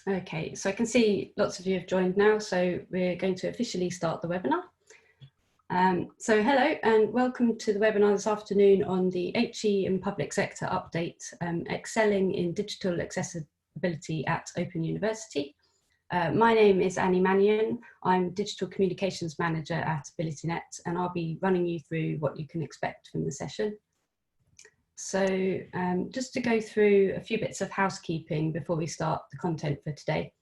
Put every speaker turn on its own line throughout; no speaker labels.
Okay, so I can see lots of you have joined now, so we're going to officially start the webinar. So hello and welcome to the webinar this afternoon on the HE and Public Sector Update, Excelling in Digital Accessibility at Open University. My name is Annie Mannion. I'm Digital Communications Manager at AbilityNet, and I'll be running you through what you can expect from the session. So just to go through a few bits of housekeeping before we start the content for today.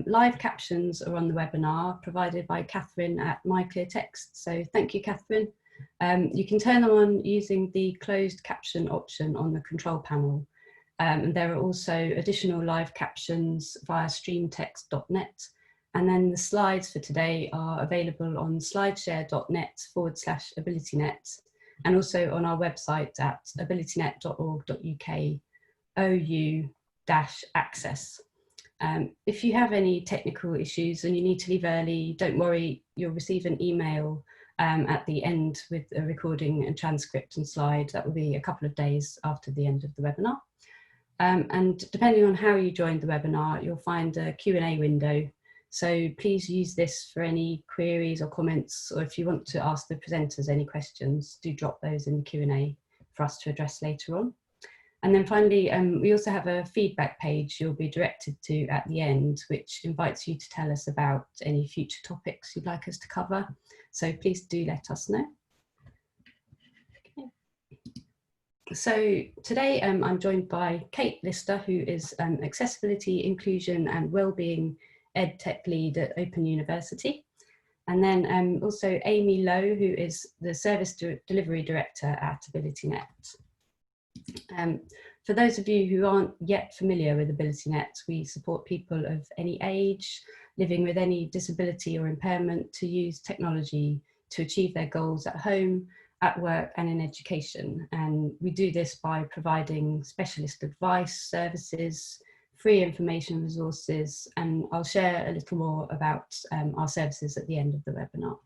Live captions are on the webinar provided by Catherine at MyClearText. So thank you, Catherine. You can turn them on using the closed caption option on the control panel. And there are also additional live captions via streamtext.net. And then the slides for today are available on slideshare.net/AbilityNet. And also on our website at abilitynet.org.uk OU-access. If you have any technical issues and you need to leave early, don't worry, you'll receive an email at the end with a recording and transcript and slide. That will be a couple of days after the end of the webinar. And depending on how you joined the webinar, you'll find a Q&A window. So please use this for any queries or comments, or if you want to ask the presenters any questions, do drop those in the Q&A for us to address later on. And then finally, we also have a feedback page you'll be directed to at the end, which invites you to tell us about any future topics you'd like us to cover. So please do let us know. Okay. So today I'm joined by Kate Lister, who is Accessibility, Inclusion and Wellbeing EdTech Lead at Open University. And then also Amy Lowe, who is the Service Delivery Director at AbilityNet. For those of you who aren't yet familiar with AbilityNet, we support people of any age, living with any disability or impairment, to use technology to achieve their goals at home, at work and in education. And we do this by providing specialist advice, services, free information resources, and I'll share a little more about our services at the end of the webinar.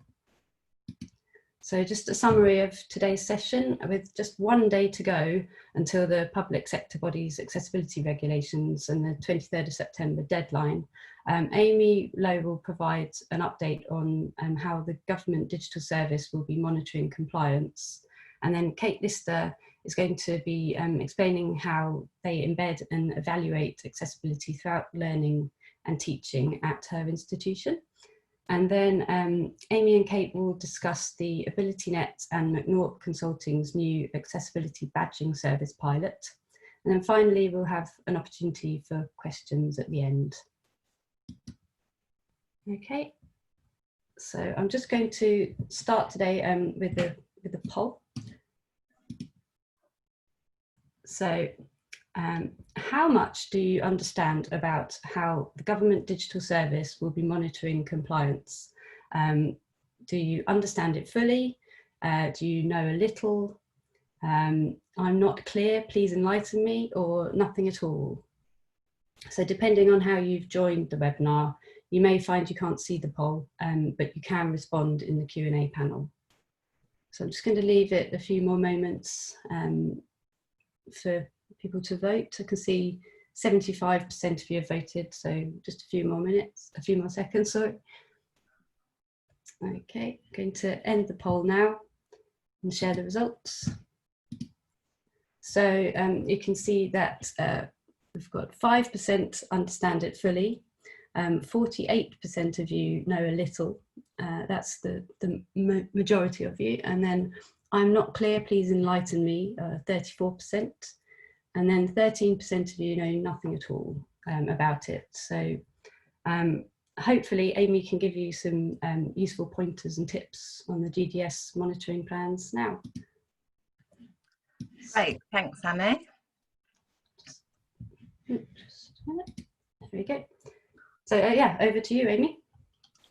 So just a summary of today's session. With just one day to go until the public sector body's accessibility regulations and the 23rd of September deadline, Amy Lowe will provide an update on how the government digital service will be monitoring compliance. And then Kate Lister is going to be explaining how they embed and evaluate accessibility throughout learning and teaching at her institution. And then Amy and Kate will discuss the AbilityNet and McNaught Consulting's new accessibility badging service pilot. And then finally, we'll have an opportunity for questions at the end. Okay, so I'm just going to start today with the poll. So how much do you understand about how the government digital service will be monitoring compliance? Do you understand it fully? Do you know a little? I'm not clear, please enlighten me, or nothing at all? So depending on how you've joined the webinar, you may find you can't see the poll, but you can respond in the Q&A panel. So I'm just going to leave it a few more moments for people to vote. I can see 75% of you have voted, so just a few more minutes, a few more seconds, sorry. Okay, I'm going to end the poll now and share the results. So you can see that we've got 5% understand it fully, 48% of you know a little, that's the majority of you, and then I'm not clear, please enlighten me, 34%. And then 13% of you know nothing at all about it. So hopefully Amy can give you some useful pointers and tips on the GDS monitoring plans now.
Great, thanks Annie.
Just a minute. There we go. So yeah, over to you, Amy.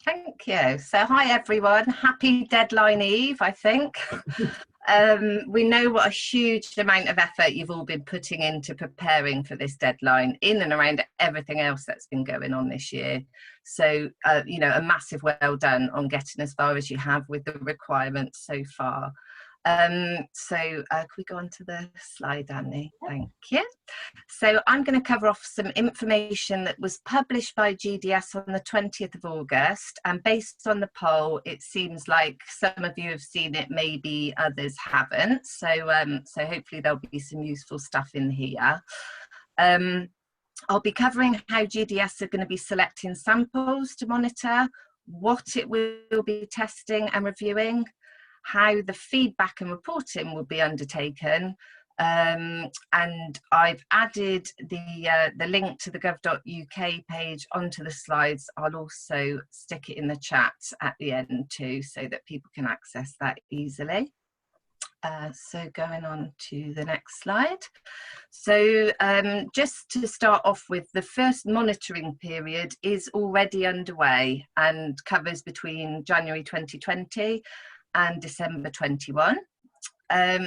Thank you. So hi everyone, happy deadline eve, I think. We know what a huge amount of effort you've all been putting into preparing for this deadline, in and around everything else that's been going on this year. So, you know, a massive well done on getting as far as you have with the requirements so far. Can we go on to the slide, Annie? Thank you. So I'm going to cover off some information that was published by GDS on the 20th of August, and based on the poll, it seems like some of you have seen it, maybe others haven't. So hopefully there'll be some useful stuff in here. I'll be covering how GDS are going to be selecting samples to monitor, what it will be testing and reviewing, how the feedback and reporting will be undertaken, and I've added the link to the gov.uk page onto the slides. I'll also stick it in the chat at the end too, so that people can access that easily. So going on to the next slide. So just to start off with, the first monitoring period is already underway and covers between January 2020 and December 21.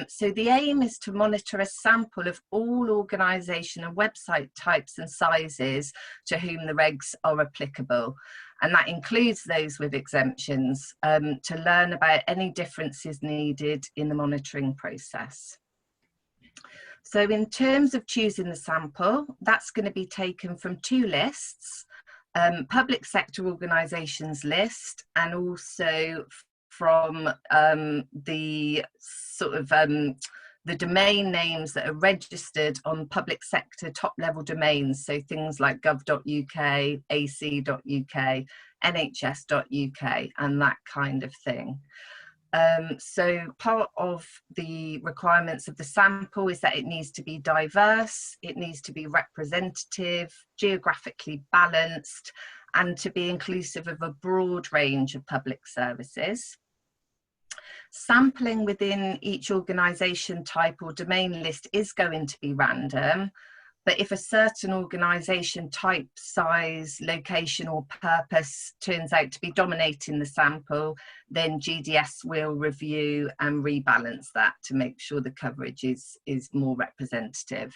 So the aim is to monitor a sample of all organisation and website types and sizes to whom the regs are applicable. And that includes those with exemptions, to learn about any differences needed in the monitoring process. So in terms of choosing the sample, that's going to be taken from two lists, public sector organisations list, and also from the sort of the domain names that are registered on public sector top level domains, so things like gov.uk, ac.uk, nhs.uk, and that kind of thing. So part of the requirements of the sample is that it needs to be diverse, it needs to be representative, geographically balanced, and to be inclusive of a broad range of public services. Sampling within each organisation type or domain list is going to be random, but if a certain organisation type, size, location or purpose turns out to be dominating the sample, then GDS will review and rebalance that to make sure the coverage is more representative.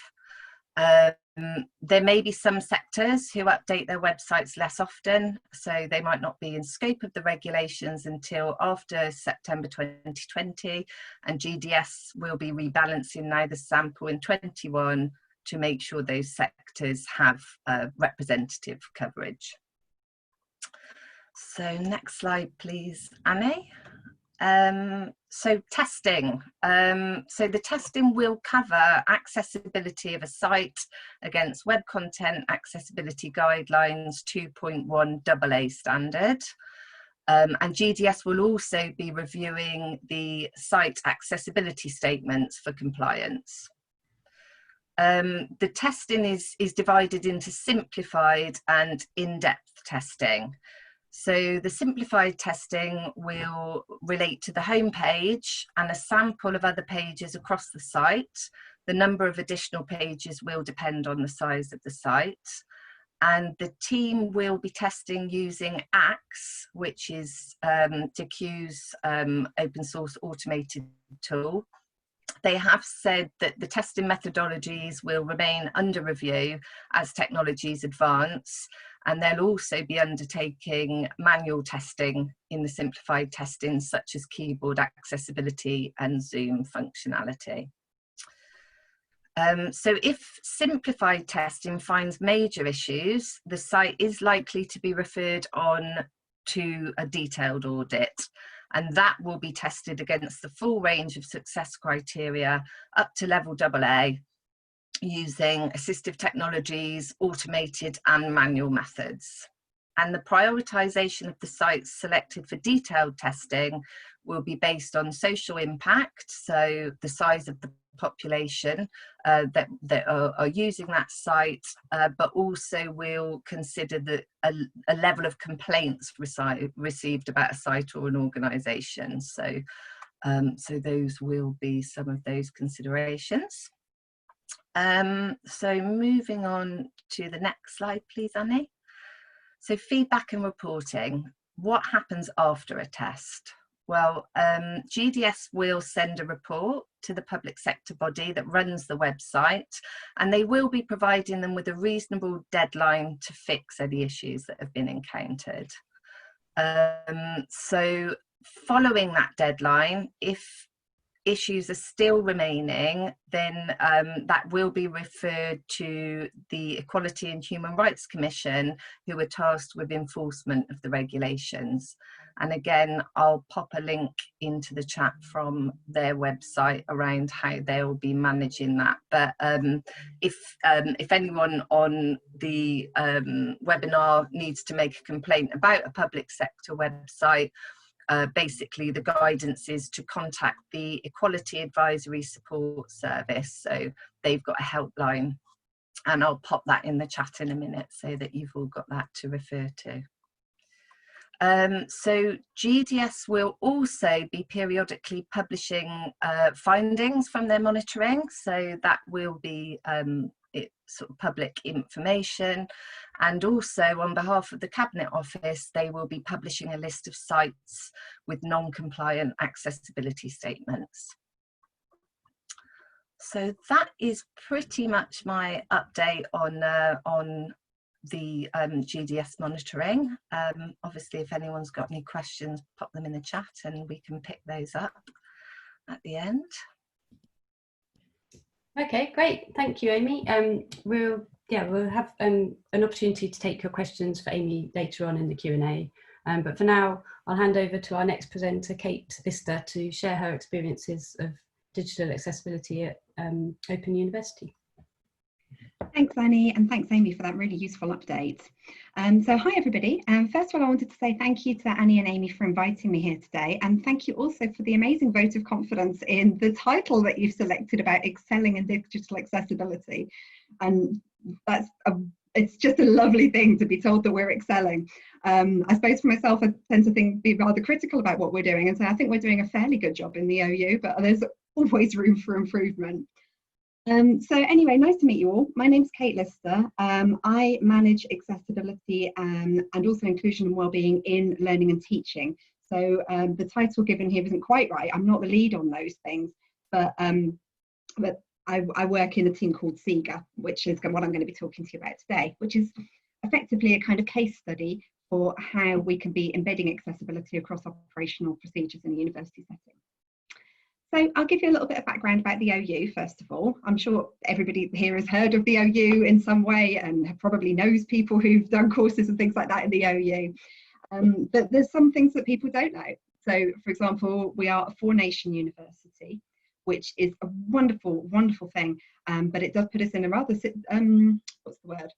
There may be some sectors who update their websites less often, so they might not be in scope of the regulations until after September 2020, and GDS will be rebalancing now the sample in 21 to make sure those sectors have representative coverage. So next slide please, Annie. So testing. So the testing will cover accessibility of a site against Web Content Accessibility Guidelines 2.1 AA standard. And GDS will also be reviewing the site accessibility statements for compliance. The testing is divided into simplified and in-depth testing. So the simplified testing will relate to the home page and a sample of other pages across the site. The number of additional pages will depend on the size of the site. And the team will be testing using ACTS, which is DQ's open source automated tool. They have said that the testing methodologies will remain under review as technologies advance, and they'll also be undertaking manual testing in the simplified testing, such as keyboard accessibility and Zoom functionality. So if simplified testing finds major issues, the site is likely to be referred on to a detailed audit, and that will be tested against the full range of success criteria up to level AA using assistive technologies, automated and manual methods. And the prioritisation of the sites selected for detailed testing will be based on social impact, so the size of the population that are using that site, but also will consider a level of complaints received about a site or an organisation. So, so those will be some of those considerations. So moving on to the next slide, please, Annie. So feedback and reporting, what happens after a test? Well, GDS will send a report to the public sector body that runs the website, and they will be providing them with a reasonable deadline to fix any issues that have been encountered. So following that deadline, if issues are still remaining, then that will be referred to the Equality and Human Rights Commission, who are tasked with enforcement of the regulations. And again, I'll pop a link into the chat from their website around how they'll be managing that. But if anyone on the webinar needs to make a complaint about a public sector website, basically the guidance is to contact the Equality Advisory Support Service. So they've got a helpline, and I'll pop that in the chat in a minute so that you've all got that to refer to. So GDS will also be periodically publishing findings from their monitoring, so that will be sort of public information. And also on behalf of the Cabinet Office, they will be publishing a list of sites with non-compliant accessibility statements. So that is pretty much my update on the GDS monitoring. Obviously, if anyone's got any questions, pop them in the chat and we can pick those up at the end.
Okay, great. Thank you, Amy. We'll have an opportunity to take your questions for Amy later on in the Q&A. But for now, I'll hand over to our next presenter, Kate Lister, to share her experiences of digital accessibility at Open University.
Thanks, Annie, and thanks, Amy, for that really useful update. So hi, everybody. First of all, I wanted to say thank you to Annie and Amy for inviting me here today, and thank you also for the amazing vote of confidence in the title that you've selected about excelling in digital accessibility. And it's just a lovely thing to be told that we're excelling. I suppose for myself, I tend to be rather critical about what we're doing, and so I think we're doing a fairly good job in the OU, but there's always room for improvement. So anyway, nice to meet you all. My name's Kate Lister. I manage accessibility and also inclusion and wellbeing in learning and teaching. So the title given here isn't quite right. I'm not the lead on those things, but I work in a team called SEGA, which is what I'm going to be talking to you about today, which is effectively a kind of case study for how we can be embedding accessibility across operational procedures in a university setting. So I'll give you a little bit of background about the OU, first of all. I'm sure everybody here has heard of the OU in some way and probably knows people who've done courses and things like that in the OU. But there's some things that people don't know. So, for example, we are a 4-nation university, which is a wonderful, wonderful thing. But it does put us in a rather, what's the word?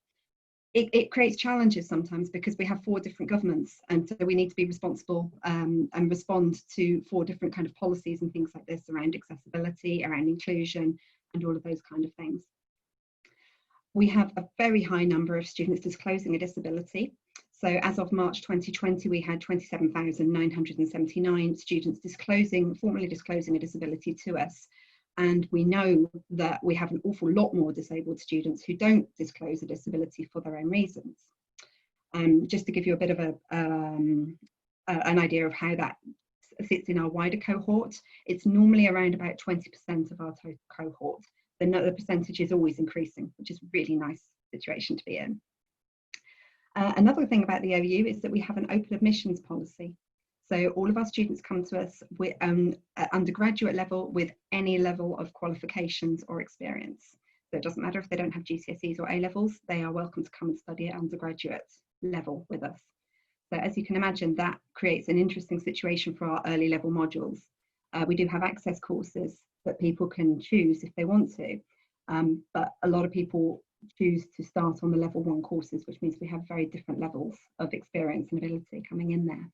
It creates challenges sometimes because we have 4 different governments, and so we need to be responsible and respond to 4 different kind of policies and things like this around accessibility, around inclusion, and all of those kind of things. We have a very high number of students disclosing a disability. So as of March 2020, we had 27,979 students formally disclosing a disability to us. And we know that we have an awful lot more disabled students who don't disclose a disability for their own reasons. Just to give you a bit of an idea of how that sits in our wider cohort, it's normally around about 20% of our total cohort. The percentage is always increasing, which is a really nice situation to be in. Another thing about the OU is that we have an open admissions policy. So all of our students come to us with, at undergraduate level with any level of qualifications or experience. So it doesn't matter if they don't have GCSEs or A-levels, they are welcome to come and study at undergraduate level with us. So as you can imagine, that creates an interesting situation for our early level modules. We do have access courses that people can choose if they want to, but a lot of people choose to start on the level 1 courses, which means we have very different levels of experience and ability coming in there.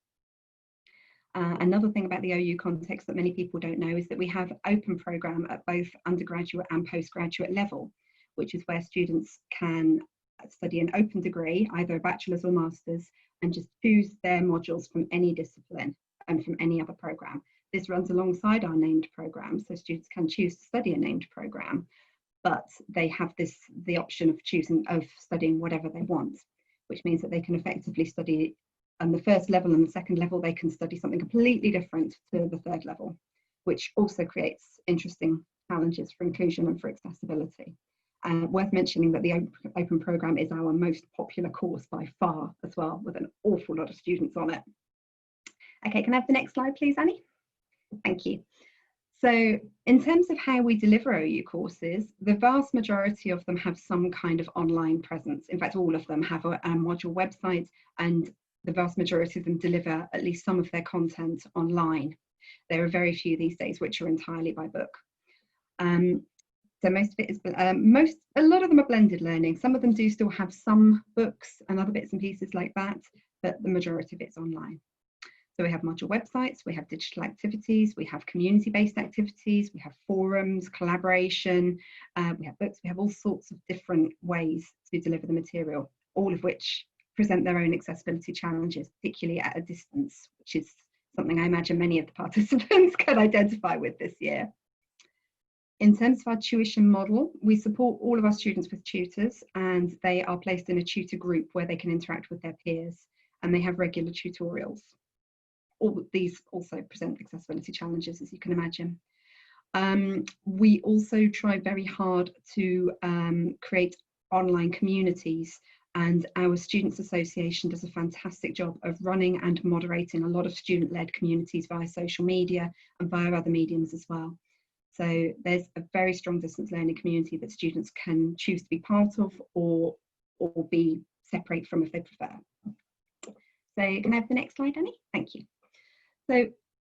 Another thing about the OU context that many people don't know is that we have open programme at both undergraduate and postgraduate level, which is where students can study an open degree, either a bachelor's or master's, and just choose their modules from any discipline and from any other programme. This runs alongside our named programme, so students can choose to study a named programme, but they have the option of studying whatever they want, which means that they can effectively study on the first level and the second level, they can study something completely different to the third level, which also creates interesting challenges for inclusion and for accessibility. Worth mentioning that the open programme is our most popular course by far as well, with an awful lot of students on it. Okay, can I have the next slide, please, Annie? Thank you. So in terms of how we deliver OU courses, the vast majority of them have some kind of online presence. In fact, all of them have a module website, and the vast majority of them deliver at least some of their content online. There are very few these days which are entirely by book. So most of it is, a lot of them are blended learning. Some of them do still have some books and other bits and pieces like that, but the majority of it's online. So we have module websites, we have digital activities, we have community-based activities, we have forums, collaboration, we have books, we have all sorts of different ways to deliver the material, all of which present their own accessibility challenges, particularly at a distance, which is something I imagine many of the participants can identify with this year. In terms of our tuition model, we support all of our students with tutors, and they are placed in a tutor group where they can interact with their peers, and they have regular tutorials. All these also present accessibility challenges, as you can imagine. We also try very hard to create online communities, and our Students Association does a fantastic job of running and moderating a lot of student-led communities via social media and via other mediums as well. So there's a very strong distance learning community that students can choose to be part of or be separate from if they prefer. So can I have the next slide, Annie? Thank you. So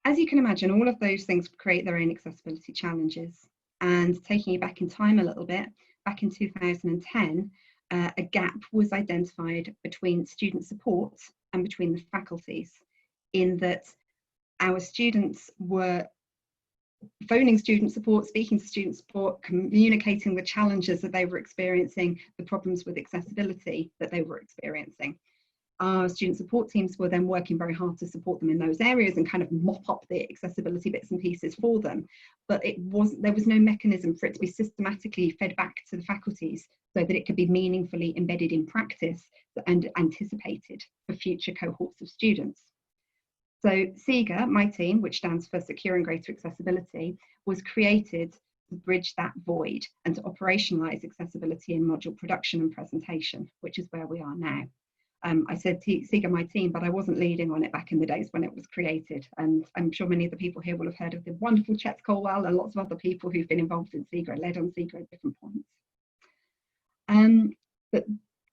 as you can imagine, all of those things create their own accessibility challenges. And taking you back in time a little bit, back in 2010, a gap was identified between student support and between the faculties, in that our students were phoning student support, speaking to student support, communicating the challenges that they were experiencing, the problems with accessibility that they were experiencing. Our student support teams were then working very hard to support them in those areas and kind of mop up the accessibility bits and pieces for them. But there was no mechanism for it to be systematically fed back to the faculties so that it could be meaningfully embedded in practice and anticipated for future cohorts of students. So SEGA, my team, which stands for Securing Greater Accessibility, was created to bridge that void and to operationalise accessibility in module production and presentation, which is where we are now. I said SEGA my team, but I wasn't leading on it back in the days when it was created. And I'm sure many of the people here will have heard of the wonderful Chet Colwell and lots of other people who've been involved in SEGA, led on SEGA at different points. But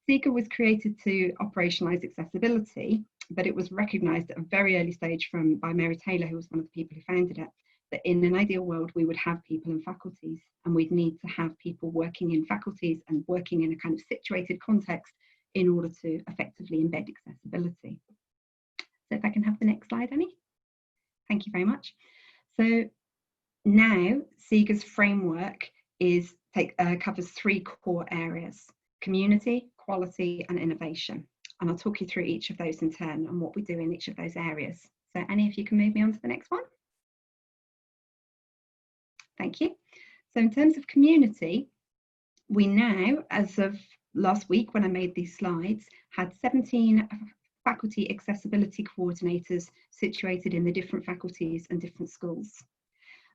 SEGA was created to operationalise accessibility, but it was recognised at a very early stage by Mary Taylor, who was one of the people who founded it, that in an ideal world we would have people in faculties, and we'd need to have people working in faculties and working in a kind of situated context in order to effectively embed accessibility. So if I can have the next slide, Annie. Thank you very much. So now SEGA's framework covers three core areas: community, quality and innovation. And I'll talk you through each of those in turn and what we do in each of those areas. So Annie, if you can move me on to the next one. Thank you. So in terms of community, we now, as of last week when I made these slides, had 17 faculty accessibility coordinators situated in the different faculties and different schools.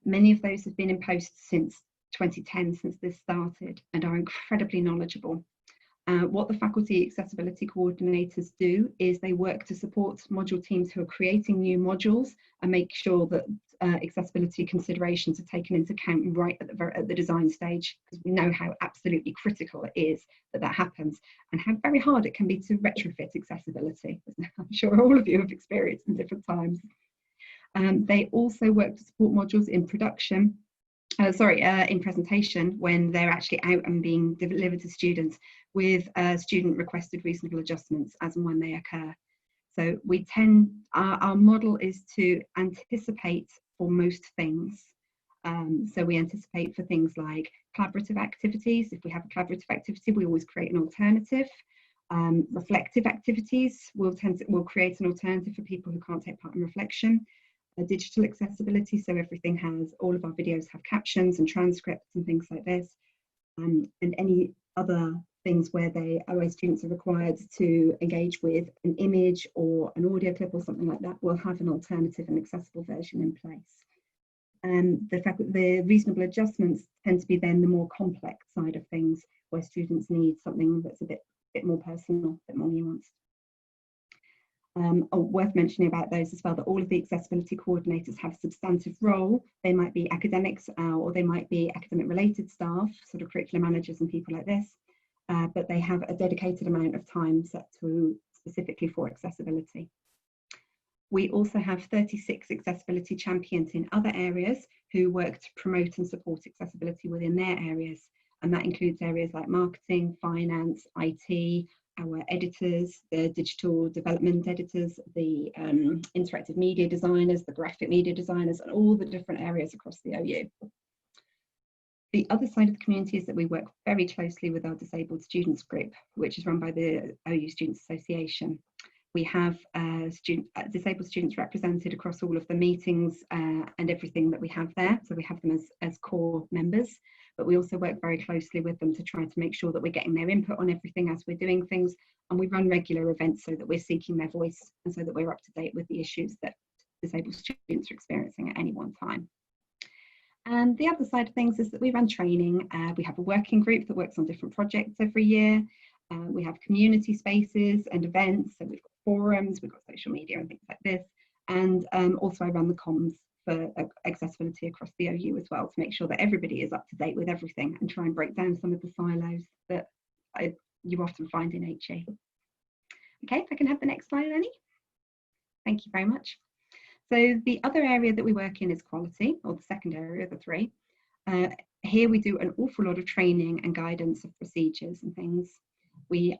Many of those have been in post since 2010, since this started, and are incredibly knowledgeable. What the faculty accessibility coordinators do is they work to support module teams who are creating new modules and make sure that accessibility considerations are taken into account right at the design stage, because we know how absolutely critical it is that happens, and how very hard it can be to retrofit accessibility, as I'm sure all of you have experienced in different times. They also work to support modules in production, in presentation, when they're actually out and being delivered to students, with student requested reasonable adjustments as and when they occur. So our model is to anticipate for most things. So we anticipate for things like collaborative activities. If we have a collaborative activity, we always create an alternative. Reflective activities, we'll create an alternative for people who can't take part in reflection. Digital accessibility, so all of our videos have captions and transcripts and things like this, and any other things where students are required to engage with an image or an audio clip or something like that, will have an alternative and accessible version in place. The reasonable adjustments tend to be then the more complex side of things, where students need something that's a bit more personal, a bit more nuanced. Worth mentioning about those as well, that all of the accessibility coordinators have a substantive role. They might be academics or they might be academic related staff, sort of curriculum managers and people like this, but they have a dedicated amount of time set to specifically for accessibility. We also have 36 accessibility champions in other areas who work to promote and support accessibility within their areas. And that includes areas like marketing, finance, IT, our editors, the digital development editors, the interactive media designers, the graphic media designers, and all the different areas across the OU. The other side of the community is that we work very closely with our disabled students group, which is run by the OU Students Association. We have disabled students represented across all of the meetings and everything that we have there. So we have them as core members, but we also work very closely with them to try to make sure that we're getting their input on everything as we're doing things. And we run regular events so that we're seeking their voice and so that we're up to date with the issues that disabled students are experiencing at any one time. And the other side of things is that we run training. We have a working group that works on different projects every year. We have community spaces and events, so we've got forums, we've got social media and things like this, and also I run the comms for accessibility across the OU as well, to make sure that everybody is up to date with everything and try and break down some of the silos that you often find in HE. Okay, if I can have the next slide, Annie. Thank you very much. So the other area that we work in is quality, or the second area of the three. Here we do an awful lot of training and guidance of procedures and things. We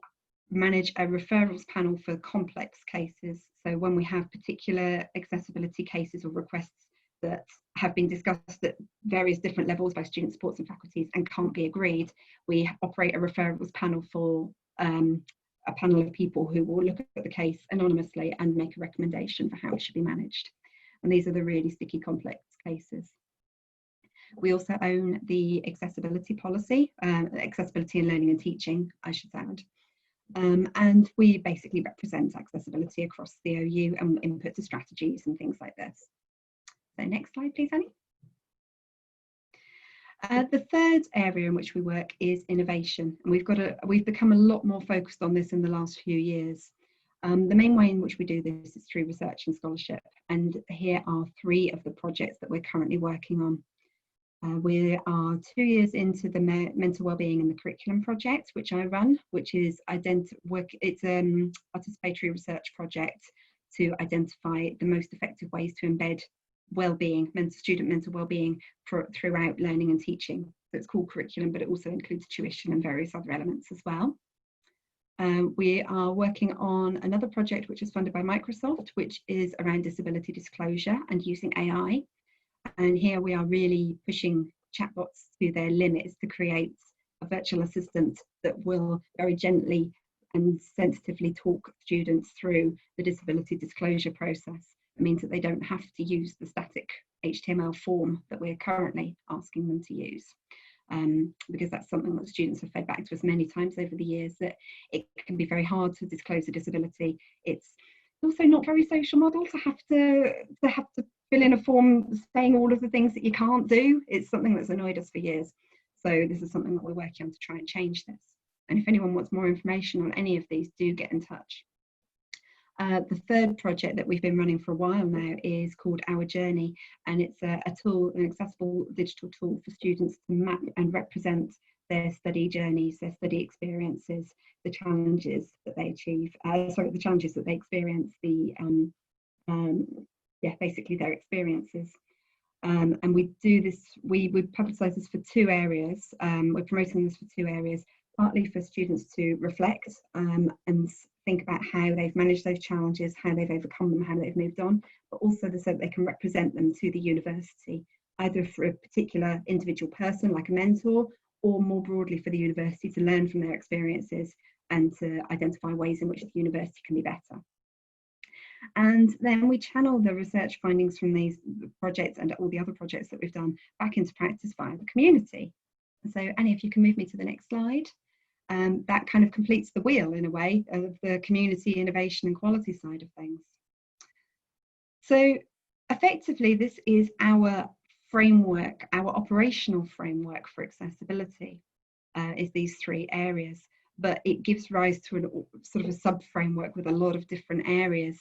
manage a referrals panel for complex cases. So when we have particular accessibility cases or requests that have been discussed at various different levels by student supports and faculties and can't be agreed, we operate a referrals panel for a panel of people who will look at the case anonymously and make a recommendation for how it should be managed. And these are the really sticky, complex cases. We also own the accessibility policy, accessibility in learning and teaching, I should add. And we basically represent accessibility across the OU and input to strategies and things like this. So next slide, please, Annie. The third area in which we work is innovation, and we've become a lot more focused on this in the last few years. The main way in which we do this is through research and scholarship, and here are three of the projects that we're currently working on. We are 2 years into the mental wellbeing in the curriculum project, which I run, which is it's a participatory research project to identify the most effective ways to embed wellbeing, student mental wellbeing throughout learning and teaching. So it's called curriculum, but it also includes tuition and various other elements as well. We are working on another project which is funded by Microsoft, which is around disability disclosure and using AI. And here we are really pushing chatbots to their limits to create a virtual assistant that will very gently and sensitively talk students through the disability disclosure process. It means that they don't have to use the static HTML form that we're currently asking them to use. Because that's something that students have fed back to us many times over the years, that it can be very hard to disclose a disability. It's also not very social model to have to fill in a form saying all of the things that you can't do. It's something that's annoyed us for years. So this is something that we're working on to try and change this. And if anyone wants more information on any of these, do get in touch. The third project that we've been running for a while now is called Our Journey, and it's a tool, an accessible digital tool for students to map and represent their study journeys, their study experiences, the challenges that they achieve, the challenges that they experience, basically their experiences. And we do this, we publicise this for two areas. We're promoting this for two areas, partly for students to reflect and think about how they've managed those challenges, how they've overcome them, how they've moved on, but also so that they can represent them to the university, either for a particular individual person like a mentor, or more broadly for the university to learn from their experiences and to identify ways in which the university can be better. And then we channel the research findings from these projects and all the other projects that we've done back into practice via the community. So Annie, if you can move me to the next slide. That kind of completes the wheel in a way of the community innovation and quality side of things. So effectively, this is our framework, our operational framework for accessibility, is these three areas. but it gives rise to a sort of a sub-framework with a lot of different areas.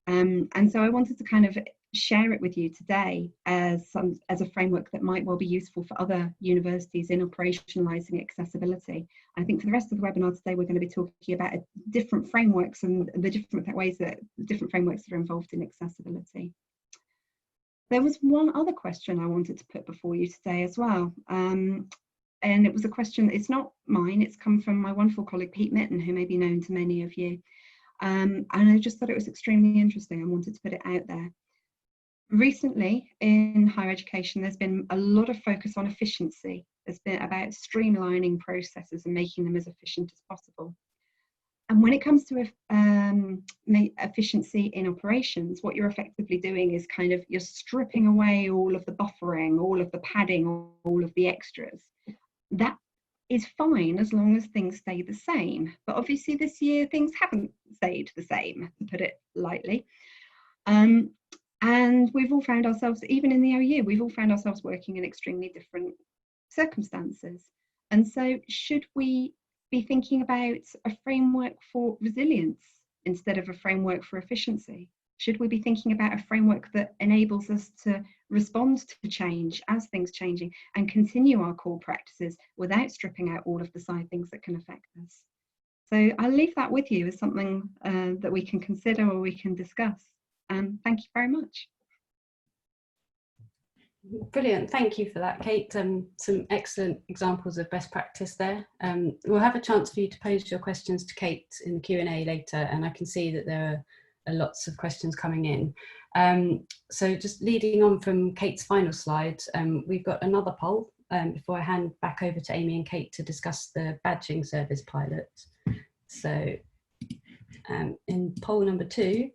And so I wanted to kind of share it with you today as a framework that might well be useful for other universities in operationalising accessibility. I think for the rest of the webinar today, we're going to be talking about different frameworks and the different ways that different frameworks that are involved in accessibility. There was one other question I wanted to put before you today as well. And it was a question, it's not mine, it's come from my wonderful colleague Pete Mitten, who may be known to many of you. And I just thought it was extremely interesting and wanted to put it out there. Recently in higher education, there's been a lot of focus on efficiency. There's been about streamlining processes and making them as efficient as possible. And when it comes to efficiency in operations, what you're effectively doing is kind of, you're stripping away all of the buffering, all of the padding, all of the extras. That is fine as long as things stay the same. But obviously this year things haven't stayed the same, to put it lightly. And we've all found ourselves, even in the OU, we've all found ourselves working in extremely different circumstances. And so should we be thinking about a framework for resilience instead of a framework for efficiency? Should we be thinking about a framework that enables us to respond to change as things changing and continue our core practices without stripping out all of the side things that can affect us? So I'll leave that with you as something that we can consider or we can discuss. Thank you very much.
Brilliant, thank you for that, Kate. Some excellent examples of best practice there. We'll have a chance for you to pose your questions to Kate in the Q&A later, and I can see that there are lots of questions coming in. So just leading on from Kate's final slide, we've got another poll before I hand back over to Amy and Kate to discuss the badging service pilot. So in poll number 2,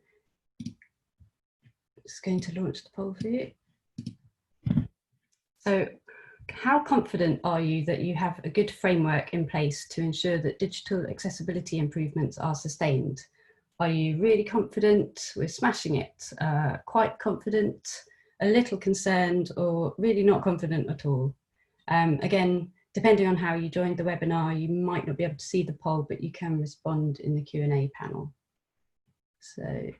just going to launch the poll for you. So how confident are you that you have a good framework in place to ensure that digital accessibility improvements are sustained? Are you really confident we're smashing it? Quite confident, a little concerned, or really not confident at all? Again, depending on how you joined the webinar, you might not be able to see the poll, but you can respond in the Q&A panel. So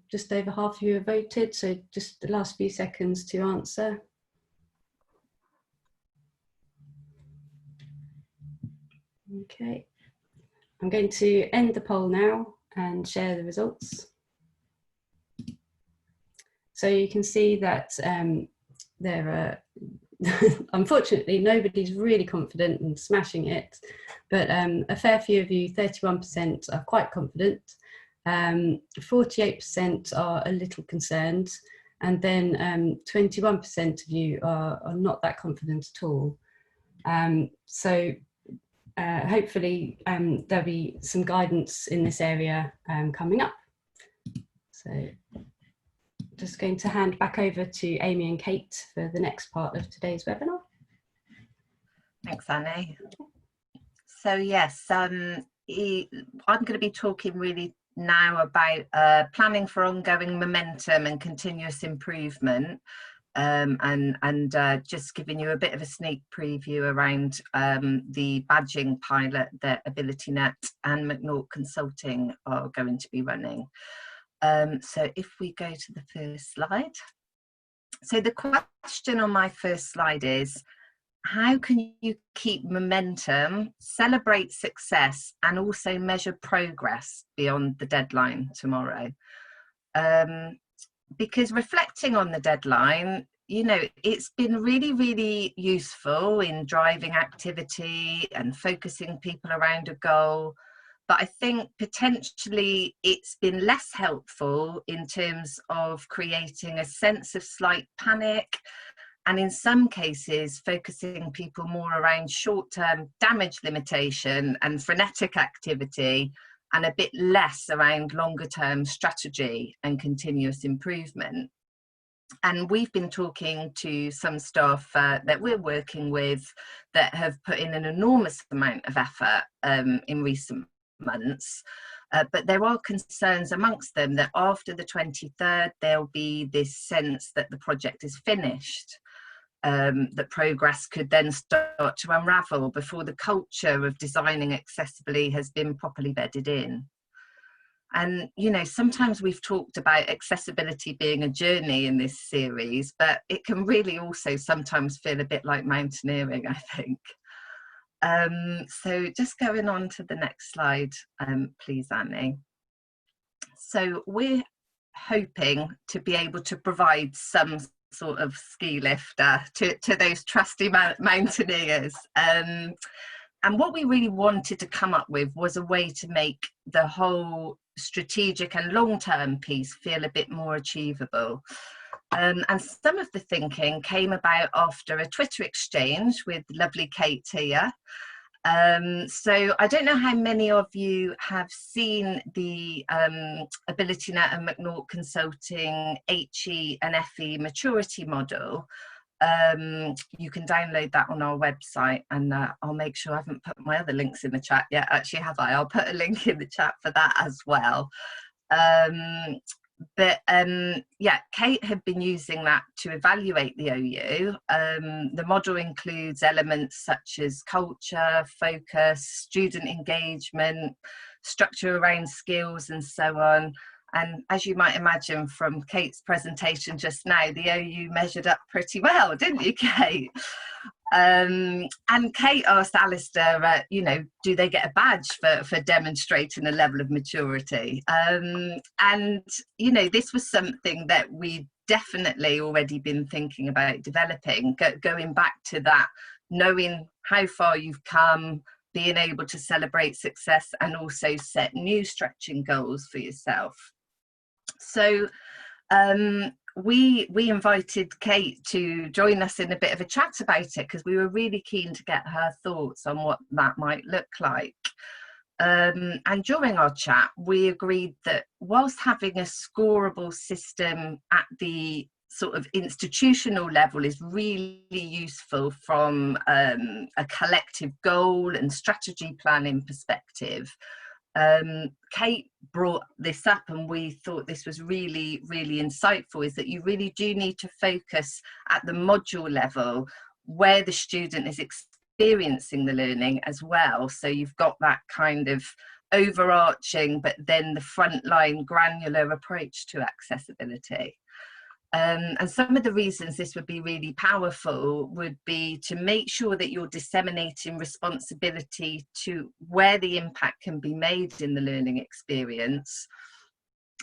just over half of you have voted, so just the last few seconds to answer. Okay, I'm going to end the poll now and share the results. So you can see that there are, unfortunately, nobody's really confident in smashing it, but a fair few of you, 31%, are quite confident, 48% are a little concerned, and then 21% of you are not that confident at all. Hopefully there'll be some guidance in this area coming up. So just going to hand back over to Amy and Kate for the next part of today's webinar.
Thanks, Annie. So yes, I'm going to be talking really now about planning for ongoing momentum and continuous improvement. And just giving you a bit of a sneak preview around the badging pilot that AbilityNet and McNaught Consulting are going to be running. So if we go to the first slide. So the question on my first slide is, how can you keep momentum, celebrate success, and also measure progress beyond the deadline tomorrow? Because reflecting on the deadline, you know, it's been really, really useful in driving activity and focusing people around a goal. But I think potentially it's been less helpful in terms of creating a sense of slight panic, and in some cases focusing people more around short-term damage limitation and frenetic activity, and a bit less around longer term strategy and continuous improvement. And we've been talking to some staff that we're working with that have put in an enormous amount of effort in recent months. But there are concerns amongst them that after the 23rd, there'll be this sense that the project is finished. that progress could then start to unravel before the culture of designing accessibly has been properly bedded in. And, you know, sometimes we've talked about accessibility being a journey in this series, but it can really also sometimes feel a bit like mountaineering, I think. So just going on to the next slide, please, Annie. So we're hoping to be able to provide some sort of ski lifter to those trusty mountaineers. And what we really wanted to come up with was a way to make the whole strategic and long-term piece feel a bit more achievable. And some of the thinking came about after a Twitter exchange with lovely Kate here. So I don't know how many of you have seen the AbilityNet and McNaught Consulting HE and FE maturity model. You can download that on our website, and I'll make sure I haven't put my other links in the chat yet. Actually, have I? I'll put a link in the chat for that as well. Yeah, Kate had been using that to evaluate the OU. The model includes elements such as culture, focus, student engagement, structure around skills, and so on. And as you might imagine from Kate's presentation just now, the OU measured up pretty well, didn't you, Kate? And Kate asked Alistair, you know, do they get a badge for demonstrating a level of maturity? And, you know, this was something that we'd definitely already been thinking about developing, going back to that, knowing how far you've come, being able to celebrate success and also set new stretching goals for yourself. So we invited Kate to join us in a bit of a chat about it because we were really keen to get her thoughts on what that might look like. And during our chat, we agreed that whilst having a scoreable system at the sort of institutional level is really useful from a collective goal and strategy planning perspective, Kate brought this up and we thought this was really, really insightful, is that you really do need to focus at the module level where the student is experiencing the learning as well. So you've got that kind of overarching, but then the frontline granular approach to accessibility. And some of the reasons this would be really powerful would be to make sure that you're disseminating responsibility to where the impact can be made in the learning experience,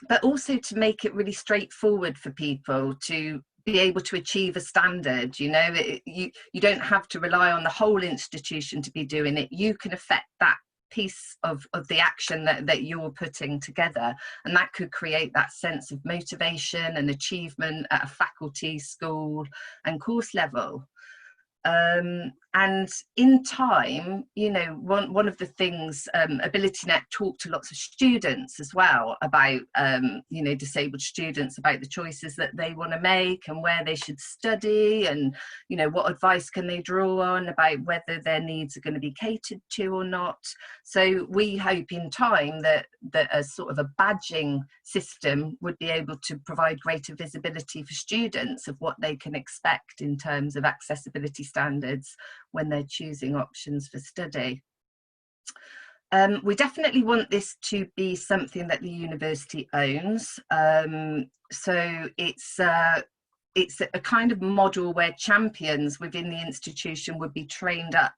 but also to make it really straightforward for people to be able to achieve a standard. You know, you don't have to rely on the whole institution to be doing it. You can affect that piece of the action that you're putting together, and that could create that sense of motivation and achievement at a faculty, school and course level. And in time, you know, one of the things, AbilityNet talked to lots of students as well about, you know, disabled students, about the choices that they want to make and where they should study, and, you know, what advice can they draw on about whether their needs are going to be catered to or not. So we hope in time that a sort of a badging system would be able to provide greater visibility for students of what they can expect in terms of accessibility standards when they're choosing options for study. We definitely want this to be something that the university owns. So it's a kind of model where champions within the institution would be trained up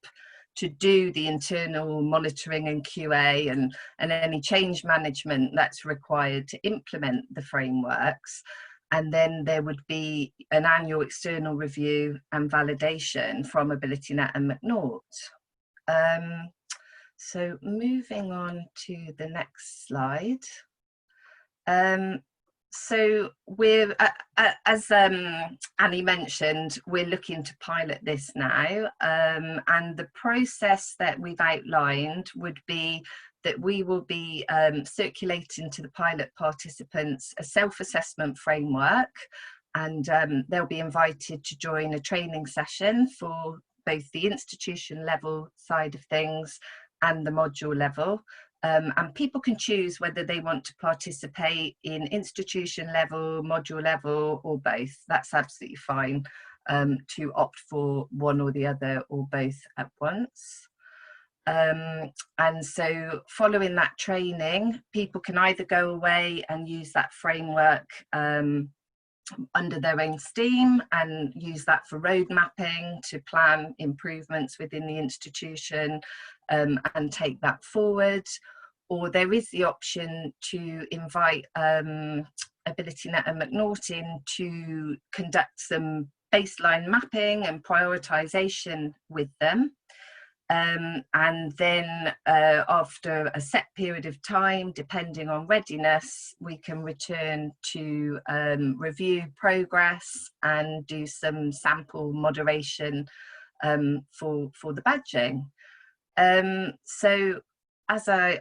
to do the internal monitoring and QA and any change management that's required to implement the frameworks. And then there would be an annual external review and validation from AbilityNet and McNaught. So moving on to the next slide. So we're, as Annie mentioned, we're looking to pilot this now, and the process that we've outlined would be that we will be circulating to the pilot participants a self-assessment framework, and they'll be invited to join a training session for both the institution level side of things and the module level. And people can choose whether they want to participate in institution level, module level, or both. That's absolutely fine. to opt for one or the other or both at once. And so following that training, people can either go away and use that framework under their own steam and use that for road mapping to plan improvements within the institution and take that forward. Or there is the option to invite AbilityNet and McNaught in to conduct some baseline mapping and prioritisation with them. And then after a set period of time, depending on readiness, we can return to review progress and do some sample moderation for the badging. So as I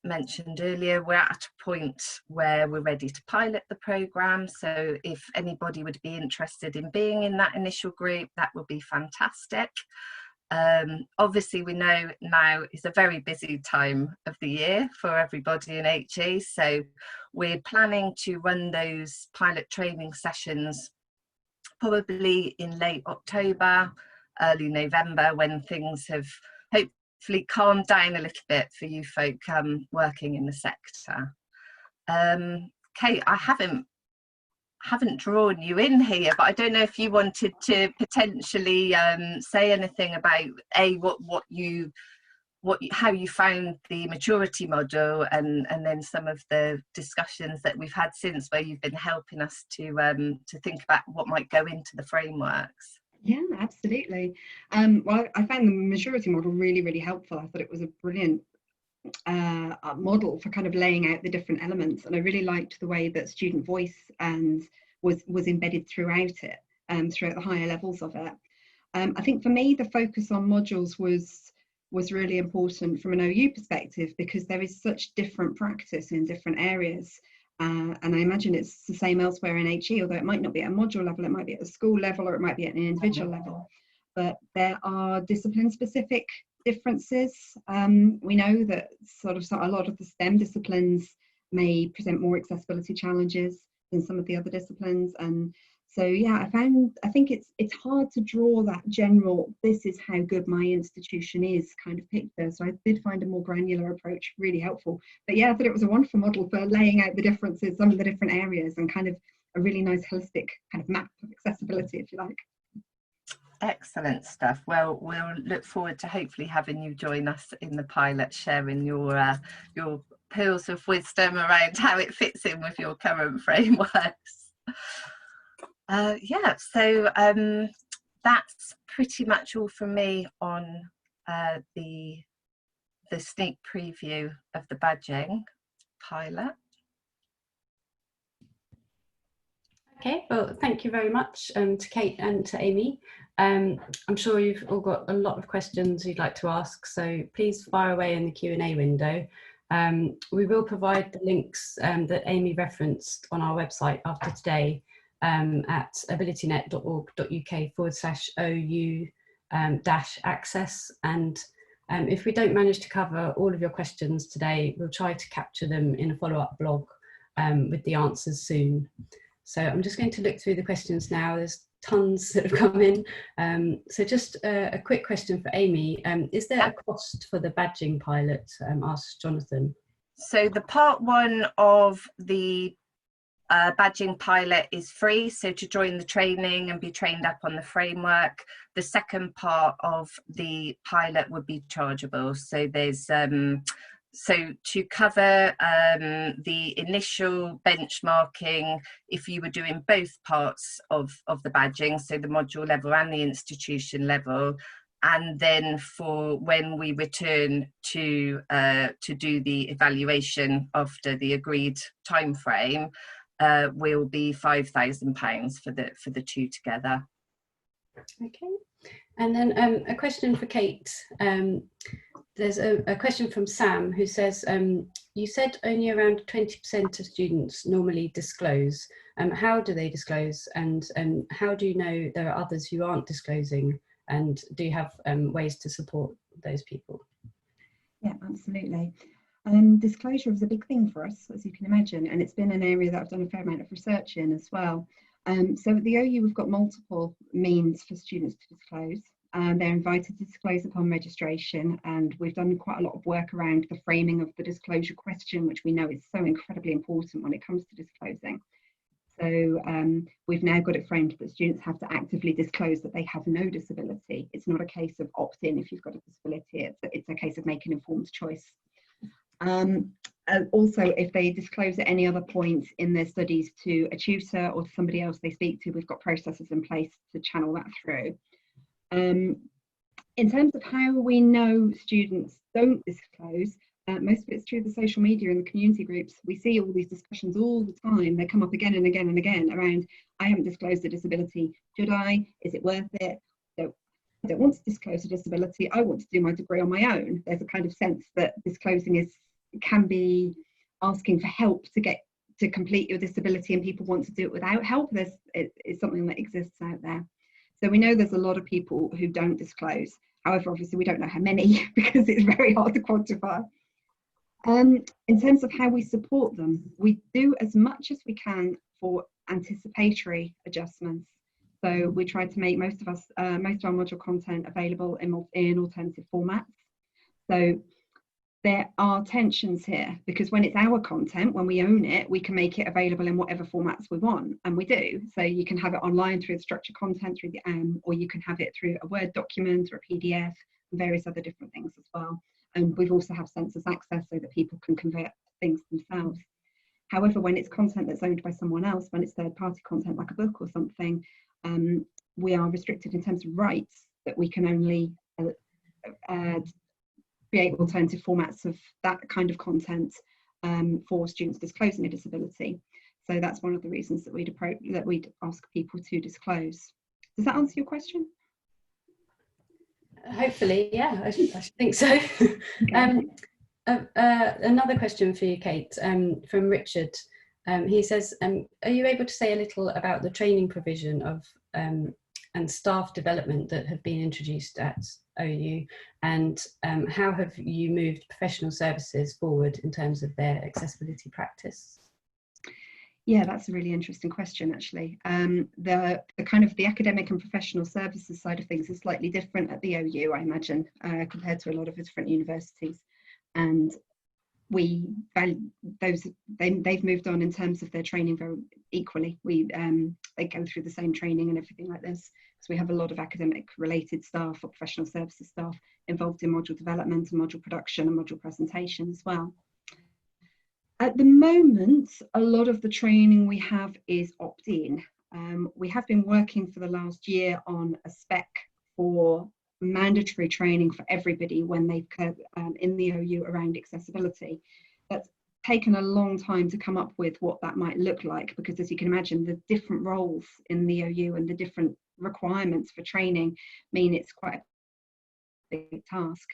mentioned earlier, we're at a point where we're ready to pilot the programme. So if anybody would be interested in being in that initial group, that would be fantastic. Obviously we know now is a very busy time of the year for everybody in HE, so we're planning to run those pilot training sessions probably in late October, early November, when things have hopefully calmed down a little bit for you folk working in the sector. Kate, I haven't drawn you in here, but I don't know if you wanted to potentially say anything about how you found the maturity model, and then some of the discussions that we've had since, where you've been helping us to think about what might go into the frameworks.
Yeah, absolutely. Well, I found the maturity model really, really helpful. I thought it was a brilliant model for kind of laying out the different elements, and I really liked the way that student voice and was embedded throughout it, throughout the higher levels of it. I think for me the focus on modules was really important from an OU perspective, because there is such different practice in different areas, and I imagine it's the same elsewhere in HE, although it might not be at a module level, it might be at a school level, or it might be at an individual level, but there are discipline specific differences. We know that sort of a lot of the STEM disciplines may present more accessibility challenges than some of the other disciplines, and so yeah, I think it's hard to draw that general "this is how good my institution is" kind of picture. So I did find a more granular approach really helpful. But yeah, I thought it was a wonderful model for laying out the differences, some of the different areas, and kind of a really nice holistic kind of map of accessibility, if you like.
Excellent stuff. Well, we'll look forward to hopefully having you join us in the pilot, sharing your pearls of wisdom around how it fits in with your current frameworks. Yeah, so that's pretty much all from me on the sneak preview of the badging pilot.
Okay, well, thank you very much to Kate and to Amy. I'm sure you've all got a lot of questions you'd like to ask, so please fire away in the Q&A window. We will provide the links that Amy referenced on our website after today at abilitynet.org.uk/OU-access. And if we don't manage to cover all of your questions today, we'll try to capture them in a follow-up blog with the answers soon. So I'm just going to look through the questions now. There's tons that have come in. So just a quick question for Amy. Is there a cost for the badging pilot? Asked Jonathan.
So the part one of the badging pilot is free, so to join the training and be trained up on the framework. The second part of the pilot would be chargeable. So there's so to cover the initial benchmarking, if you were doing both parts of the badging, so the module level and the institution level, and then for when we return to do the evaluation after the agreed time frame, will be £5,000 for the two together. Okay,
and then a question for Kate. There's a question from Sam who says, you said only around 20% of students normally disclose. How do they disclose, and how do you know there are others who aren't disclosing, and do you have ways to support those people?
Yeah, absolutely. Disclosure is a big thing for us, as you can imagine, and it's been an area that I've done a fair amount of research in as well. So at the OU, we've got multiple means for students to disclose. They're invited to disclose upon registration, and we've done quite a lot of work around the framing of the disclosure question, which we know is so incredibly important when it comes to disclosing. So we've now got it framed that students have to actively disclose that they have no disability. It's not a case of opt-in if you've got a disability, it's a case of making an informed choice. Also, if they disclose at any other point in their studies to a tutor or to somebody else they speak to, we've got processes in place to channel that through. In terms of how we know students don't disclose, most of it's through the social media and the community groups. We see all these discussions all the time. They come up again and again and again around, I haven't disclosed a disability. Should I? Is it worth it? I don't want to disclose a disability. I want to do my degree on my own. There's a kind of sense that disclosing can be asking for help to complete your disability, and people want to do it without help. It's something that exists out there. So we know there's a lot of people who don't disclose. However, obviously we don't know how many because it's very hard to quantify. In terms of how we support them, we do as much as we can for anticipatory adjustments. So we try to make most of our module content available in alternative formats. So there are tensions here, because when it's our content, when we own it, we can make it available in whatever formats we want, and we do. So you can have it online through the structured content, through the or you can have it through a Word document or a PDF, and various other different things as well. And we've also have census access so that people can convert things themselves. However, when it's content that's owned by someone else, when it's third-party content like a book or something, we are restricted in terms of rights, that we can only create alternative formats of that kind of content for students disclosing a disability. So that's one of the reasons that we'd ask people to disclose. Does that answer your question?
Hopefully, yeah, I think so. Okay. Another question for you, Kate, from Richard. He says, are you able to say a little about the training provision of and staff development that have been introduced at OU, and how have you moved professional services forward in terms of their accessibility practice?
Yeah, that's a really interesting question, actually. The kind of the academic and professional services side of things is slightly different at the OU, I imagine, compared to a lot of different universities. And we value those, they've moved on in terms of their training very equally. They go through the same training and everything like this. So we have a lot of academic related staff or professional services staff involved in module development and module production and module presentation as well. At the moment, a lot of the training we have is opt-in. We have been working for the last year on a spec for mandatory training for everybody when they've in the OU around accessibility. That's taken a long time to come up with what that might look like, because as you can imagine, the different roles in the OU and the different requirements for training mean it's quite a big task.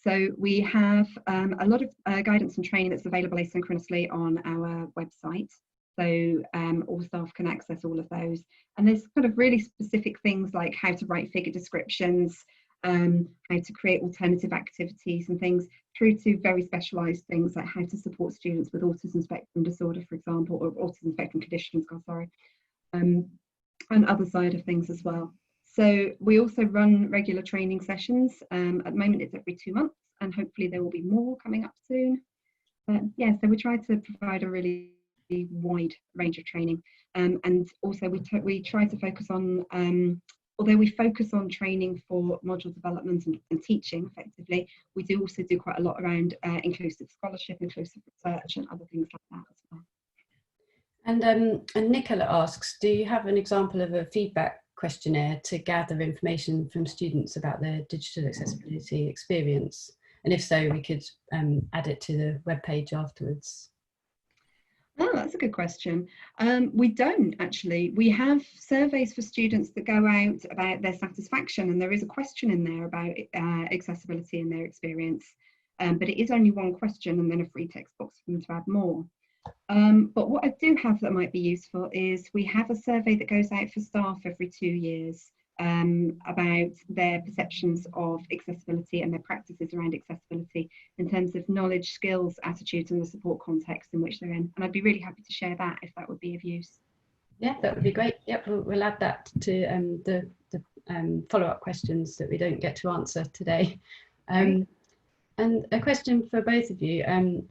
So we have a lot of guidance and training that's available asynchronously on our website. So all staff can access all of those. And there's kind of really specific things like how to write figure descriptions, how to create alternative activities and things, through to very specialised things like how to support students with autism spectrum disorder, for example, or autism spectrum conditions, and other side of things as well. So we also run regular training sessions. At the moment it's every 2 months, and hopefully there will be more coming up soon. Yeah, so we try to provide a really wide range of training, and also we try to focus on, although we focus on training for module development and teaching effectively, we do also do quite a lot around inclusive scholarship, inclusive research and other things like that as well.
And Nicola asks, do you have an example of a feedback questionnaire to gather information from students about their digital accessibility experience? And if so, we could add it to the webpage afterwards.
Oh, that's a good question. We don't actually. We have surveys for students that go out about their satisfaction, and there is a question in there about accessibility and their experience, but it is only one question and then a free text box for them to add more. But what I do have that might be useful is we have a survey that goes out for staff every 2 years about their perceptions of accessibility and their practices around accessibility in terms of knowledge, skills, attitudes and the support context in which they're in. And I'd be really happy to share that if that would be of use.
Yeah, that would be great. Yep, we'll add that to the follow-up questions that we don't get to answer today. And a question for both of you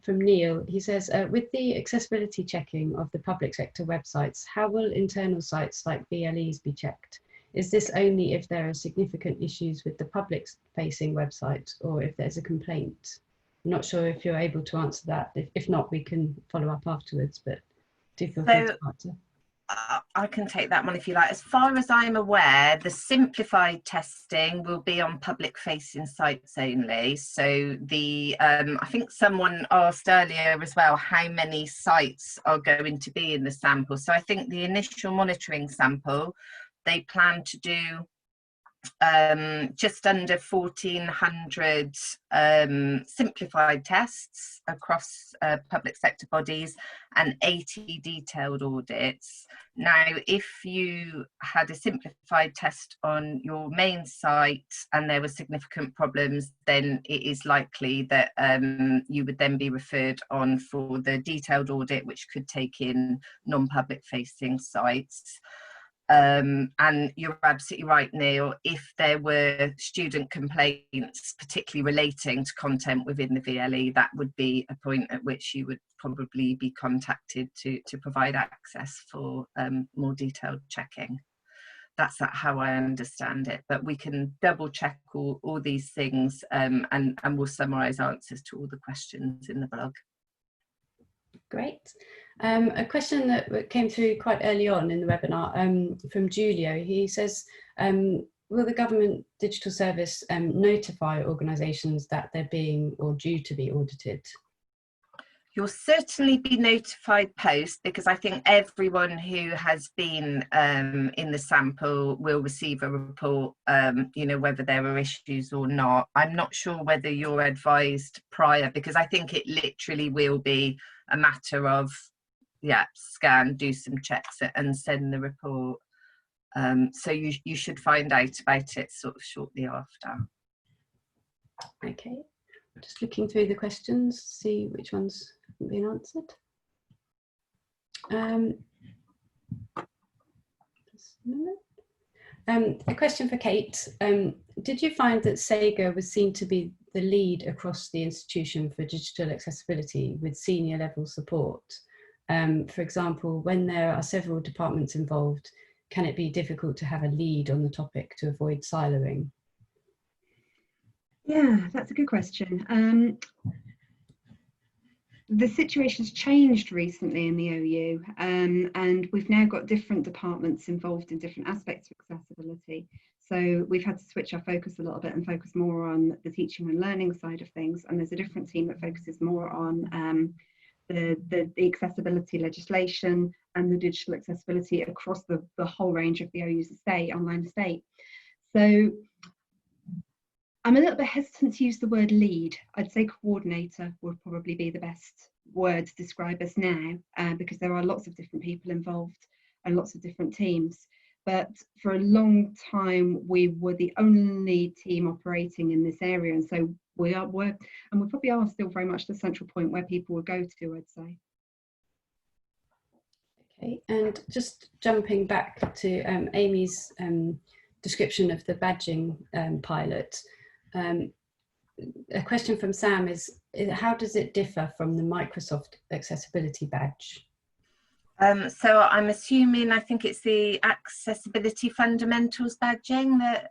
from Neil. He says, with the accessibility checking of the public sector websites, how will internal sites like VLEs be checked? Is this only if there are significant issues with the public-facing website or if there's a complaint? I'm not sure if you're able to answer that. If not, we can follow up afterwards, but do feel free to answer.
I can take that one if you like. As far as I'm aware, the simplified testing will be on public facing sites only. So the I think someone asked earlier as well how many sites are going to be in the sample. So I think the initial monitoring sample, they plan to do just under 1,400 simplified tests across public sector bodies and 80 detailed audits. Now, if you had a simplified test on your main site and there were significant problems, then it is likely that you would then be referred on for the detailed audit, which could take in non-public facing sites. And you're absolutely right, Neil, if there were student complaints, particularly relating to content within the VLE, that would be a point at which you would probably be contacted to provide access for more detailed checking. That's how I understand it, but we can double check all these things and we'll summarise answers to all the questions in the blog.
Great. A question that came through quite early on in the webinar from Julio. He says, will the government digital service notify organisations that they're being or due to be audited?
You'll certainly be notified post, because I think everyone who has been in the sample will receive a report, you know, whether there are issues or not. I'm not sure whether you're advised prior, because I think it literally will be a matter of, yeah, scan, do some checks and send the report. So you should find out about it sort of shortly after.
Okay, just looking through the questions, see which ones haven't been answered. A question for Kate. Did you find that SAGA was seen to be the lead across the institution for digital accessibility with senior level support? For example, when there are several departments involved, can it be difficult to have a lead on the topic to avoid siloing?
Yeah, that's a good question. The situation's changed recently in the OU, and we've now got different departments involved in different aspects of accessibility. So we've had to switch our focus a little bit and focus more on the teaching and learning side of things. And there's a different team that focuses more on the accessibility legislation and the digital accessibility across the whole range of the OU's estate, online estate. So I'm a little bit hesitant to use the word lead. I'd say coordinator would probably be the best word to describe us now, because there are lots of different people involved and lots of different teams. But for a long time, we were the only team operating in this area. And so we probably are still very much the central point where people would go to, I'd say.
Okay, and just jumping back to Amy's description of the badging pilot, a question from Sam is how does it differ from the Microsoft accessibility badge?
So I'm assuming, I think it's the accessibility fundamentals badging that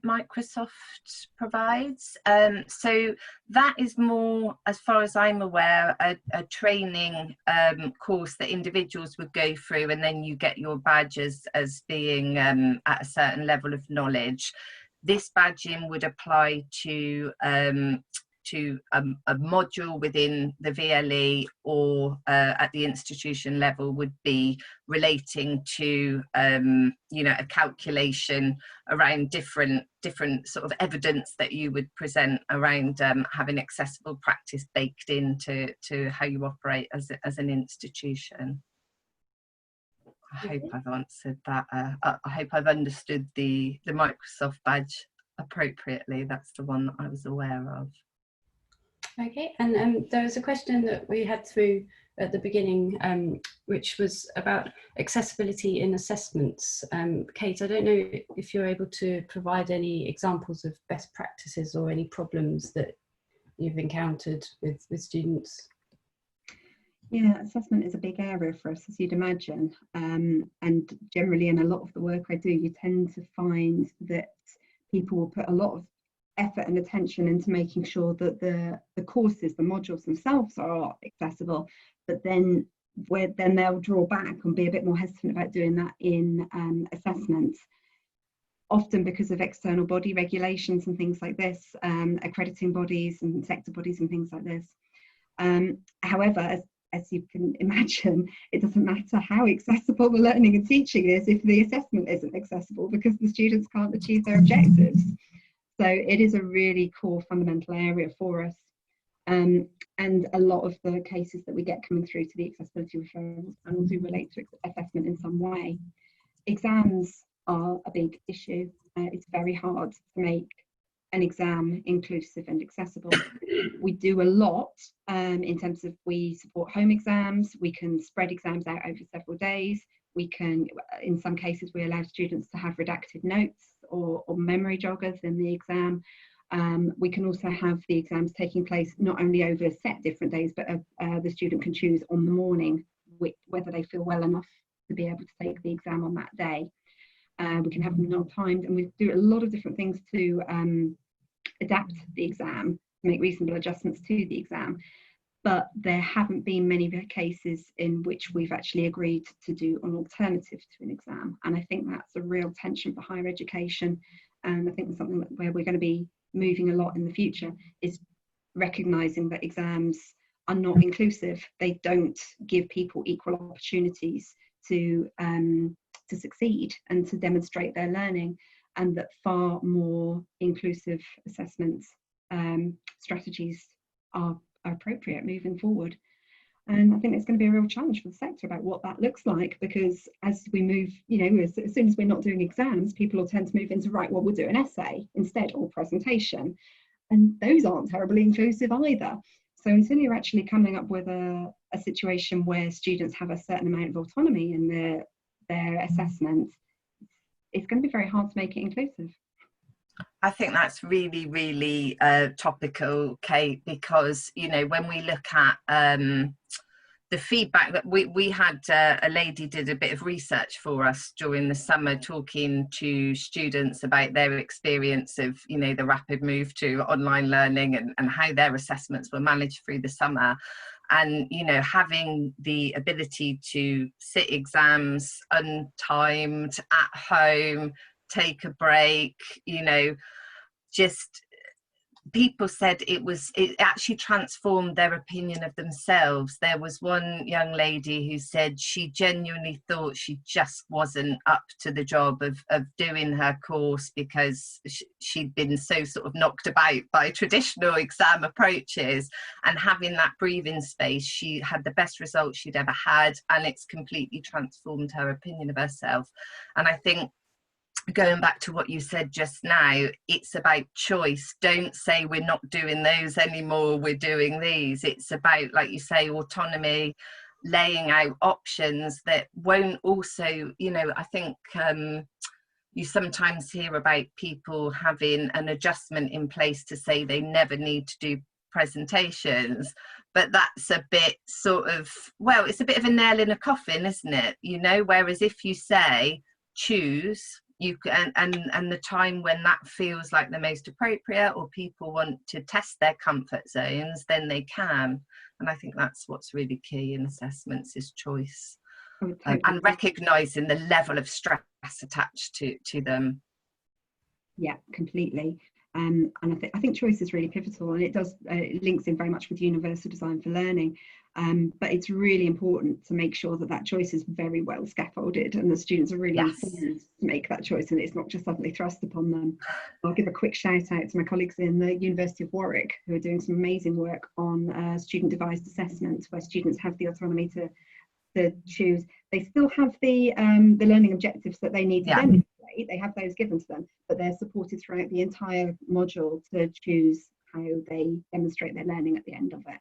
Microsoft provides. So that is more, as far as I'm aware, a training course that individuals would go through, and then you get your badges as being at a certain level of knowledge. This badging would apply to a module within the VLE, or at the institution level would be relating to you know, a calculation around different sort of evidence that you would present around having accessible practice baked into how you operate as an institution. I hope I've answered that. I hope I've understood the Microsoft badge appropriately. That's the one that I was aware of.
Okay, and there was a question that we had through at the beginning, which was about accessibility in assessments. Kate, I don't know if you're able to provide any examples of best practices or any problems that you've encountered with students.
Yeah, assessment is a big area for us, as you'd imagine. And generally in a lot of the work I do, you tend to find that people will put a lot of effort and attention into making sure that the courses, the modules themselves are accessible, but then they'll draw back and be a bit more hesitant about doing that in assessments, often because of external body regulations and things like this, accrediting bodies and sector bodies and things like this. However, as you can imagine, it doesn't matter how accessible the learning and teaching is if the assessment isn't accessible, because the students can't achieve their objectives. So it is a really core fundamental area for us. And a lot of the cases that we get coming through to the accessibility referrals panel do relate to assessment in some way. Exams are a big issue. It's very hard to make an exam inclusive and accessible. We do a lot in terms of, we support home exams, we can spread exams out over several days, we can, in some cases we allow students to have redacted notes or memory joggers in the exam. We can also have the exams taking place not only over set different days, but the student can choose on the morning whether they feel well enough to be able to take the exam on that day. We can have them non-timed, and we do a lot of different things to adapt the exam, make reasonable adjustments to the exam. But there haven't been many cases in which we've actually agreed to do an alternative to an exam. And I think that's a real tension for higher education. And I think that's something where we're going to be moving a lot in the future, is recognising that exams are not inclusive. They don't give people equal opportunities to succeed and to demonstrate their learning, and that far more inclusive assessments strategies are appropriate moving forward. And I think it's going to be a real challenge for the sector about what that looks like, because as we move, you know, as soon as we're not doing exams, people will tend to move into, right, well, we'll do an essay instead, or presentation, and those aren't terribly inclusive either. So until you're actually coming up with a situation where students have a certain amount of autonomy in their assessment, it's going to be very hard to make it inclusive.
I think that's really, really topical, Kate, because, you know, when we look at the feedback that we had, a lady did a bit of research for us during the summer, talking to students about their experience of, you know, the rapid move to online learning and how their assessments were managed through the summer. And, you know, having the ability to sit exams untimed at home, take a break, you know, just people said it actually transformed their opinion of themselves. There was one young lady who said she genuinely thought she just wasn't up to the job of doing her course, because she'd been so sort of knocked about by traditional exam approaches, and having that breathing space, she had the best results she'd ever had, and it's completely transformed her opinion of herself. And I think, going back to what you said just now, it's about choice. Don't say we're not doing those anymore, we're doing these. It's about, like you say, autonomy, laying out options that won't also, you know, I think you sometimes hear about people having an adjustment in place to say they never need to do presentations, but that's a bit sort of, well, it's a bit of a nail in a coffin, isn't it? You know, whereas if you say choose, you can, and the time when that feels like the most appropriate, or people want to test their comfort zones, then they can. And I think that's what's really key in assessments, is choice, and recognising the level of stress attached to them.
Yeah, completely. And I think choice is really pivotal, and it does links in very much with universal design for learning. But it's really important to make sure that that choice is very well scaffolded, and the students are really informed to make that choice, and it's not just suddenly thrust upon them. I'll give a quick shout out to my colleagues in the University of Warwick, who are doing some amazing work on student devised assessment, where students have the autonomy to choose. They still have the learning objectives that they need to demonstrate. They have those given to them, but they're supported throughout the entire module to choose how they demonstrate their learning at the end of it.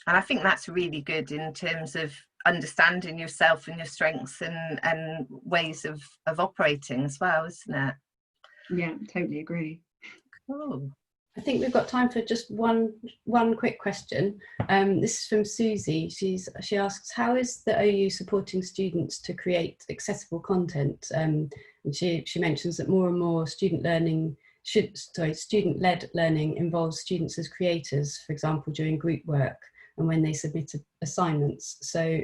And I think that's really good in terms of understanding yourself and your strengths and ways of operating as well, isn't it?
Yeah, totally agree.
Cool.
I think we've got time for just one quick question. This is from Susie. She asks, how is the OU supporting students to create accessible content? And she mentions that more and more student-led learning involves students as creators, for example, during group work and when they submit assignments. So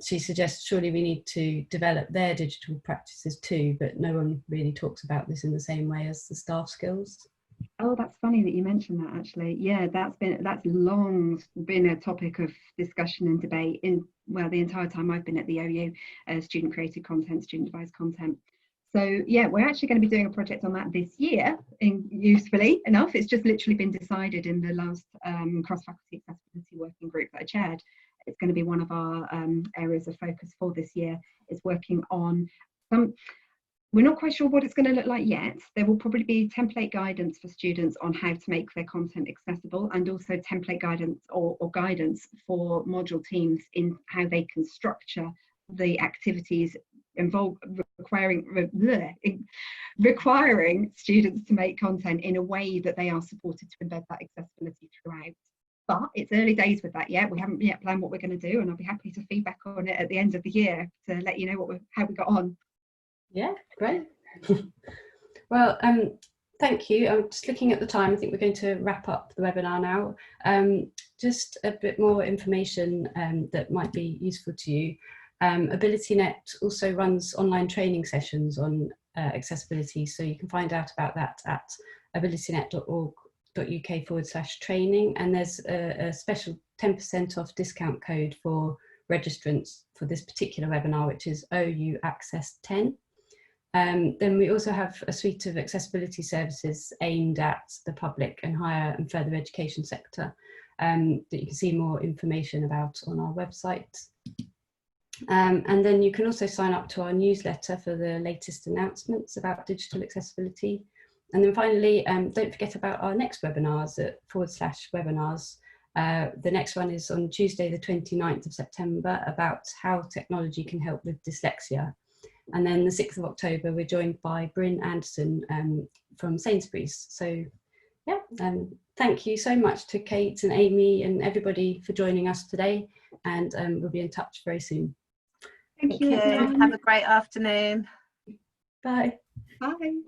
she suggests surely we need to develop their digital practices too, but no one really talks about this in the same way as the staff skills.
Oh, that's funny that you mentioned that, actually. Yeah, that's long been a topic of discussion and debate the entire time I've been at the OU, student created content, student devised content. So yeah, we're actually going to be doing a project on that this year, usefully enough. It's just literally been decided in the last cross-faculty accessibility working group that I chaired. It's going to be one of our areas of focus for this year, is working on we're not quite sure what it's going to look like yet. There will probably be template guidance for students on how to make their content accessible, and also template guidance or guidance for module teams in how they can structure the activities requiring students to make content in a way that they are supported to embed that accessibility throughout. But it's early days with that yet. We haven't yet planned what we're going to do, and I'll be happy to feedback on it at the end of the year to let you know how we got on.
Yeah, great. Well, thank you. I'm just looking at the time. I think we're going to wrap up the webinar now. Just a bit more information that might be useful to you. AbilityNet also runs online training sessions on accessibility, so you can find out about that at abilitynet.org.uk/training, and there's a special 10% off discount code for registrants for this particular webinar, which is OU Access 10. Then we also have a suite of accessibility services aimed at the public and higher and further education sector that you can see more information about on our website. And then you can also sign up to our newsletter for the latest announcements about digital accessibility. And then finally, don't forget about our next webinars at /webinars. The next one is on Tuesday, the 29th of September, about how technology can help with dyslexia. And then the 6th of October, we're joined by Bryn Anderson from Sainsbury's. So yeah, thank you so much to Kate and Amy and everybody for joining us today. And we'll be in touch very soon.
Thank you.
Have a great afternoon.
Bye.
Bye.